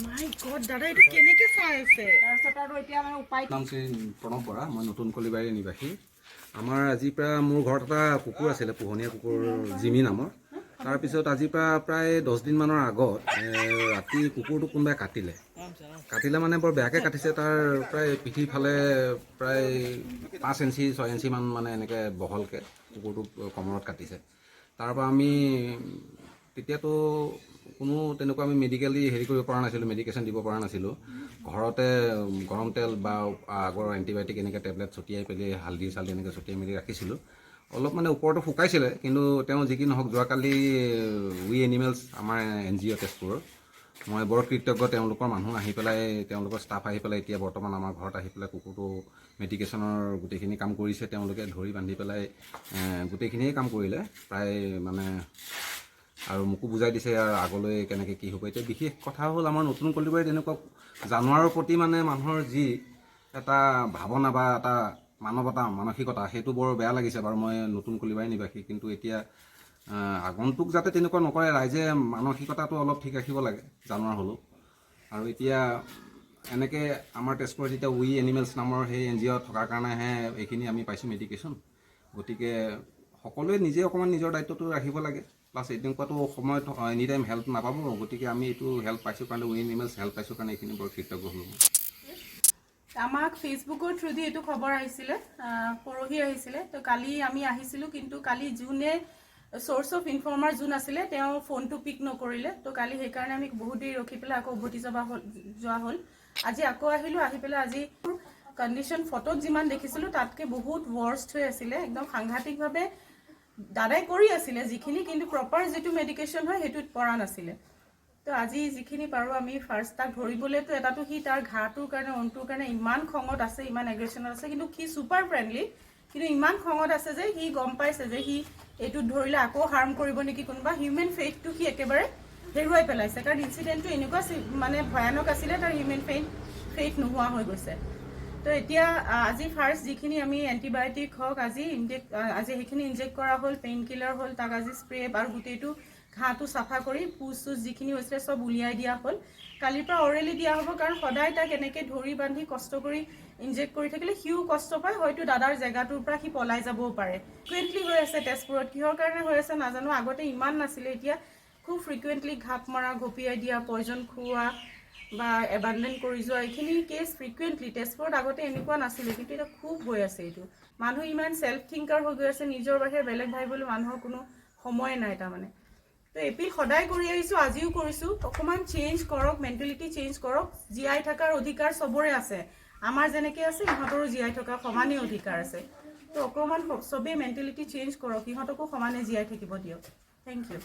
মাই god দাদা এইটো কেনেকৈ চাই আছে তাৰপিছত আৰু এতিয়া মানে উপায় নাম শ্ৰী প্ৰণৱ বৰা মই নতুন কলিবাৰীৰ নিবাসী আমাৰ আজিৰ পৰা মোৰ ঘৰত এটা কুকুৰ আছিলে পোহনীয়া কুকুৰ জিমি নামৰ তাৰপিছত আজিৰ পৰা প্ৰায় 10 দিনমানৰ আগত ৰাতি কুকুৰটো কোনোবাই কাটিলে মানে বৰ বেয়াকৈ কাটিছে তাৰ প্ৰায় পিঠিৰ ফালে প্ৰায় 5 ইঞ্চি 6 ইঞ্চিমান মানে এনেকৈ বহলকৈ কুকুৰটো কমৰত কাটিছে তাৰপৰা আমি তেতিয়াতো কোনো তেনেকুৱা আমি মেডিকেলি হেৰি কৰিব পৰা নাছিলোঁ মেডিকেশ্যন দিব পৰা নাছিলোঁ ঘৰতে গৰম তেল বা আগৰ এণ্টিবায়'টিক এনেকৈ টেবলেট ছটিয়াই পেলাই হালধি চালধি এনেকৈ ছটিয়াই মেলি ৰাখিছিলোঁ অলপ মানে ওপৰতো শুকাইছিলে কিন্তু তেওঁ যি কি নহওক যোৱাকালি উই এনিমেলছ আমাৰ NGO তেজপুৰৰ মই বৰ কৃতজ্ঞ তেওঁলোকৰ মানুহ আহি পেলাই তেওঁলোকৰ ষ্টাফ আহি পেলাই এতিয়া বৰ্তমান আমাৰ ঘৰত আহি পেলাই কুকুৰটো মেডিকেশ্যনৰ গোটেইখিনি কাম কৰিছে তেওঁলোকে ধৰি বান্ধি পেলাই গোটেইখিনিয়ে কাম কৰিলে প্ৰায় মানে আৰু মোকো বুজাই দিছে আৰু আগলৈ কেনেকৈ কি হ'ব এতিয়া বিশেষ কথা হ'ল আমাৰ নতুন কলিবাৰীত এনেকুৱা জানুৱাৰৰ প্ৰতি মানে মানুহৰ যি এটা ভাৱনা বা এটা মানসিকতা সেইটো বৰ বেয়া লাগিছে বাৰু মই নতুন কলিবাৰীৰ নিবাসী কিন্তু এতিয়া আগন্তুক যাতে তেনেকুৱা নকৰে ৰাইজে মানসিকতাটো অলপ ঠিক ৰাখিব লাগে জানুৱাৰ হ'লেও আৰু এতিয়া এনেকৈ আমাৰ তেজপুৰত এতিয়া উই এনিমেলছ নামৰ সেই NGO থকাৰ কাৰণেহে এইখিনি আমি পাইছোঁ মেডিকেশ্যন গতিকে সকলোৱে নিজে অকণমান নিজৰ দায়িত্বটো ৰাখিব লাগে প্লাছ এনেকুৱাতো সময়ত এনি টাইম হেল্প নাপাব গতিকে আমি এইটো হেল্প পাইছোঁ কাৰণে উই এনিমেলছ হেল্প পাইছোঁ কাৰণে এইখিনি বৰ কৃতজ্ঞ হ'লোঁ আমাক ফেচবুকৰ থ্ৰুদি এইটো খবৰ আহিছিলে পৰহি আহিছিলে তো কালি আমি আহিছিলোঁ কিন্তু কালি যোনে সোৰ্স অফ ইনফৰ্মাৰ যোন আছিলে তেওঁ ফোনটো পিক নকৰিলে তো কালি সেইকাৰণে আমি বহুত দেৰি ৰখি পেলাই আকৌ উভতি যোৱা হ'ল আজি আকৌ আহিলোঁ আহি পেলাই আজি কণ্ডিশ্যন ফটোত যিমান দেখিছিলোঁ তাতকৈ বহুত ৱৰ্ষ্ট হৈ আছিলে একদম সাংঘাতিকভাৱে দাদাই কৰি আছিলে যিখিনি কিন্তু প্ৰপাৰ যিটো মেডিকেশ্যন হয় সেইটোত পৰা নাছিলে তো আজি যিখিনি পাৰোঁ আমি ফাৰ্ষ্ট তাক ধৰিবলৈতো এটাতো সি তাৰ ঘাটোৰ কাৰণে অন্তুৰ কাৰণে ইমান খঙত আছে ইমান এগ্ৰেশ্যনত আছে কিন্তু সি ছুপাৰ ফ্ৰেণ্ডলি কিন্তু ইমান খঙত আছে যে সি গম পাইছে যে সি এইটোত ধৰিলে আকৌ হাৰ্ম কৰিব নেকি কোনোবা হিউমেন ফেইথটো সি একেবাৰে হেৰুৱাই পেলাইছে কাৰণ ইনচিডেণ্টটো এনেকুৱা মানে ভয়ানক আছিলে তাৰ হিউমেন ফেইথ নোহোৱা হৈ গৈছে তো এতিয়া আজি ফাৰ্ষ্ট যিখিনি আমি এণ্টিবায়'টিক হওক আজি সেইখিনি ইনজেক্ট কৰা হ'ল পেইন কিলাৰ হ'ল তাক আজি স্প্ৰে আৰু গোটেইটো ঘাঁটো চাফা কৰি পুজ চুজ যিখিনি হৈছিলে চব উলিয়াই দিয়া হ'ল কালিৰ পৰা অৰেলি দিয়া হ'ব কাৰণ সদায় তাক এনেকৈ ধৰি বান্ধি কষ্ট কৰি ইনজেক্ট কৰি থাকিলে সিও কষ্ট পায় হয়তো দাদাৰ জেগাটোৰ পৰা সি পলাই যাবও পাৰে ফ্ৰিকুৱেণ্টলি হৈ আছে তেজপুৰত কিহৰ কাৰণে হৈ আছে নাজানো আগতে ইমান নাছিলে এতিয়া খুব ফ্ৰিকুৱেণ্টলি ঘাপ মৰা ঘপিয়াই দিয়া পয়জন খুওৱা বা এবাণ্ডন কৰি যোৱা এইখিনি কেছ ফ্ৰিকুৱেণ্টলি তেজপুৰত আগতে এনেকুৱা নাছিলে কিন্তু এতিয়া খুব হৈ আছে এইটো মানুহ ইমান চেল্ফ থিংকাৰ হৈ গৈ আছে নিজৰ বাহিৰে বেলেগ ভাবিবলৈ মানুহৰ কোনো সময় নাই তাৰমানে তো এপিল সদায় কৰি আহিছোঁ আজিও কৰিছোঁ অকণমান চেঞ্জ কৰক মেণ্টেলিটি চেঞ্জ কৰক জীয়াই থকাৰ অধিকাৰ চবৰে আছে আমাৰ যেনেকৈ আছে ইহঁতৰো জীয়াই থকাৰ সমানেই অধিকাৰ আছে তো অকণমান চবেই মেণ্টেলিটি চেঞ্জ কৰক ইহঁতকো সমানে জীয়াই থাকিব দিয়ক থেংক ইউ